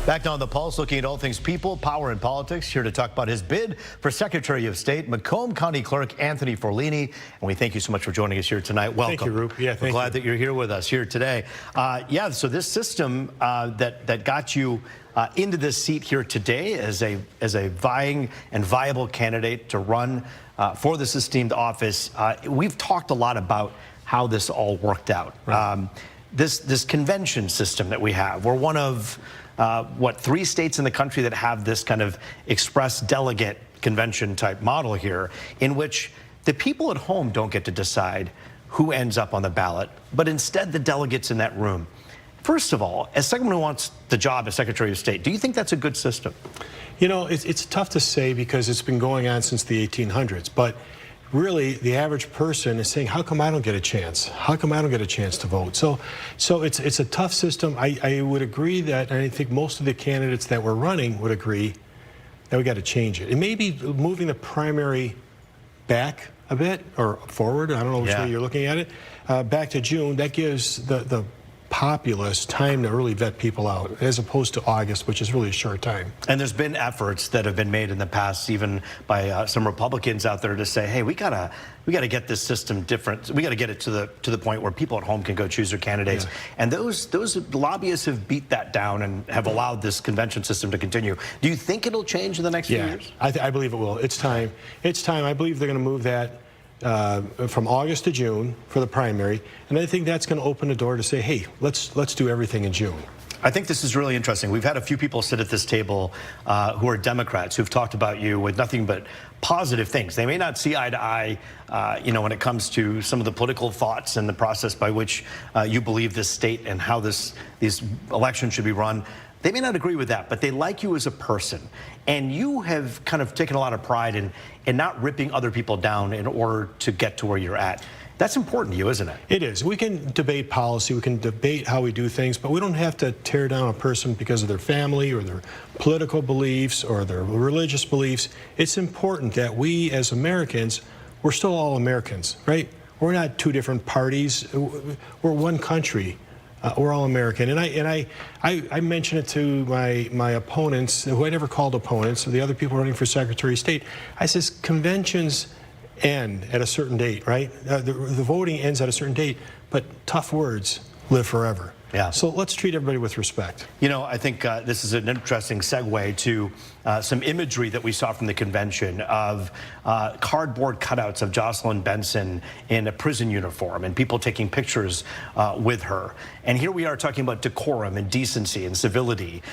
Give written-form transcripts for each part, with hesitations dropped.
Back now on The Pulse, looking at all things people, power, and politics. Here to talk about his bid for Secretary of State, Macomb County Clerk Anthony Forlini. And we thank you so much for joining us here tonight. Welcome. Thank you, Roop. Yeah, We're glad that you're here with us here today. So this system that got you into this seat here today as a vying and viable candidate to run for this esteemed office, we've talked a lot about how this all worked out. Right. This convention system that we have, we're one of 3 states in the country that have this kind of express delegate convention type model here, in which the people at home don't get to decide who ends up on the ballot, but instead the delegates in that room. First of all, as someone who wants the job as Secretary of State, do you think that's a good system? You know, it's tough to say because it's been going on since the 1800s, but really, the average person is saying, how come I don't get a chance? How come I don't get a chance to vote? So it's a tough system. I would agree that, and I think most of the candidates that we're running would agree that we got to change it. It may be moving the primary back a bit or forward. I don't know which way you're looking at it. Back to June, that gives the populace time to really vet people out, as opposed to August, which is really a short time. And there's been efforts that have been made in the past, even by some Republicans out there, to say, hey, we gotta get this system different. We gotta get it to the point where people at home can go choose their candidates. Yeah. And those lobbyists have beat that down and have allowed this convention system to continue. Do you think it'll change in the next few years? I believe it will. It's time. It's time. I believe they're going to move that from August to June for the primary, and I think that's going to open the door to say, hey, let's do everything in June. I think this is really interesting. We've had a few people sit at this table who are Democrats who've talked about you with nothing but positive things. They may not see eye to eye, when it comes to some of the political thoughts and the process by which you believe this state and how these elections should be run. They may not agree with that, but they like you as a person. And you have kind of taken a lot of pride in not ripping other people down in order to get to where you're at. That's important to you, isn't it? It is. We can debate policy, we can debate how we do things, but we don't have to tear down a person because of their family or their political beliefs or their religious beliefs. It's important that we as Americans, we're still all Americans, right? We're not 2 different parties. We're one country. We're all American, and I mention it to my opponents, who I never called opponents, the other people running for Secretary of State. I says conventions end at a certain date, right? The voting ends at a certain date, but tough words live forever. Yeah. So let's treat everybody with respect. You know, I think this is an interesting segue to some imagery that we saw from the convention of cardboard cutouts of Jocelyn Benson in a prison uniform and people taking pictures with her. And here we are talking about decorum and decency and civility.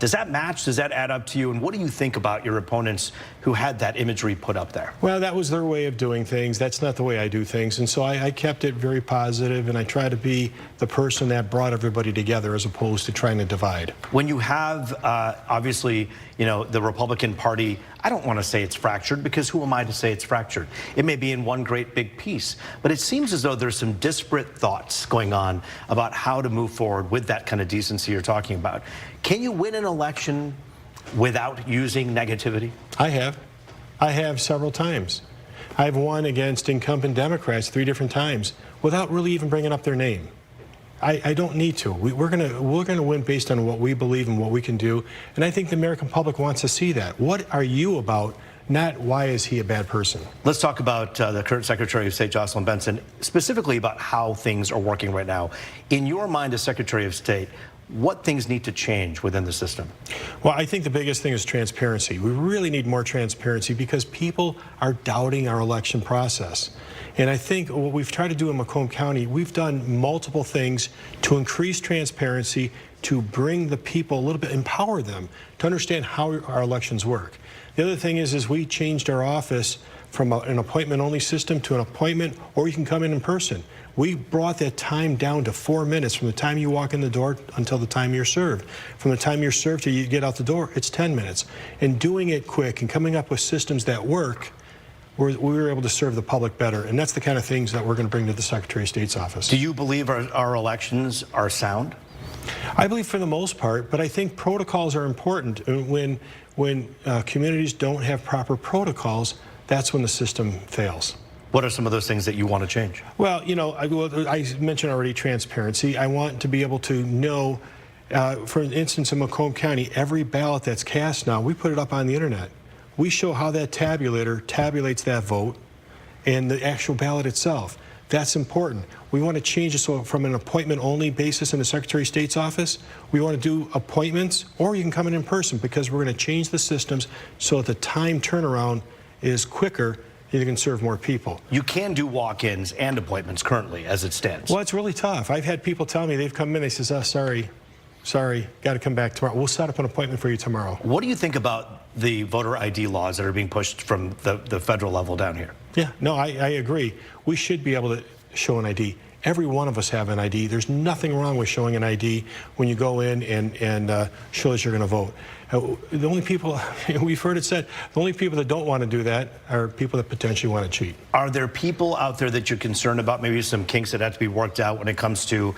Does that match? Does that add up to you? And what do you think about your opponents who had that imagery put up there? Well, that was their way of doing things. That's not the way I do things. And so I kept it very positive, and I try to be the person that brought everybody together as opposed to trying to divide. When you have, obviously, the Republican Party, I don't want to say it's fractured, because who am I to say it's fractured? It may be in one great big piece, but it seems as though there's some disparate thoughts going on about how to move forward with that kind of decency you're talking about. Can you win an election without using negativity? I have several times. I've won against incumbent Democrats 3 different times without really even bringing up their name. I don't need to. We're gonna win based on what we believe and what we can do, and I think the American public wants to see that. What are you about? Not why is he a bad person. Let's talk about the current Secretary of State, Jocelyn Benson, specifically about how things are working right now. In your mind as Secretary of State, what things need to change within the system? Well, I think the biggest thing is transparency. We really need more transparency because people are doubting our election process. And I think what we've tried to do in Macomb County, we've done multiple things to increase transparency, to bring the people a little bit, empower them to understand how our elections work. The other thing is we changed our office from an appointment-only system to an appointment, or you can come in person. We brought that time down to 4 minutes from the time you walk in the door until the time you're served. From the time you're served till you get out the door, it's 10 minutes. And doing it quick and coming up with systems that work, we were able to serve the public better. And that's the kind of things that we're going to bring to the Secretary of State's office. Do you believe our elections are sound? I believe for the most part, but I think protocols are important. When communities don't have proper protocols, that's when the system fails. What are some of those things that you want to change? Well, I mentioned already transparency. I want to be able to know For instance, in Macomb County, every ballot that's cast now, we put it up on the internet. We show how that tabulator tabulates that vote and the actual ballot itself. That's important. We want to change it so from an appointment-only basis in the Secretary of State's office, we want to do appointments, or you can come in person, because we're going to change the systems so that the time turnaround is quicker and you can serve more people. You can do walk-ins and appointments currently as it stands. Well, it's really tough. I've had people tell me, they've come in, they says, oh, sorry, got to come back tomorrow. We'll set up an appointment for you tomorrow. What do you think about the voter ID laws that are being pushed from the federal level down here? Yeah, no, I agree. We should be able to show an ID. Every one of us have an ID. There's nothing wrong with showing an ID when you go in and show that you're going to vote. The only people, we've heard it said, the only people that don't want to do that are people that potentially want to cheat. Are there people out there that you're concerned about, maybe some kinks that have to be worked out when it comes to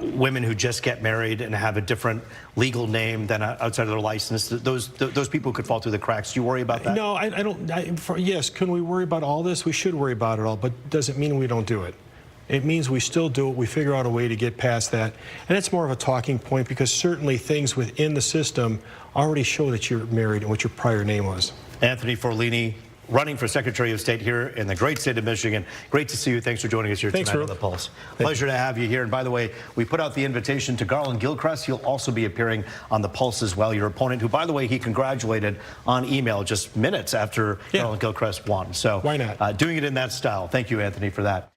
women who just get married and have a different legal name than outside of their license? Those people could fall through the cracks. Do you worry about that? No, I don't. Yes, can we worry about all this? We should worry about it all, but does it mean we don't do it? It means we still do it. We figure out a way to get past that. And it's more of a talking point, because certainly things within the system already show that you're married and what your prior name was. Anthony Forlini, running for Secretary of State here in the great state of Michigan. Great to see you. Thanks for joining us here tonight on The Pulse. Pleasure to have you here. And by the way, we put out the invitation to Garland Gilchrist. He'll also be appearing on The Pulse as well. Your opponent, who, by the way, he congratulated on email just minutes after Garland Gilchrist won. So why not? Doing it in that style. Thank you, Anthony, for that.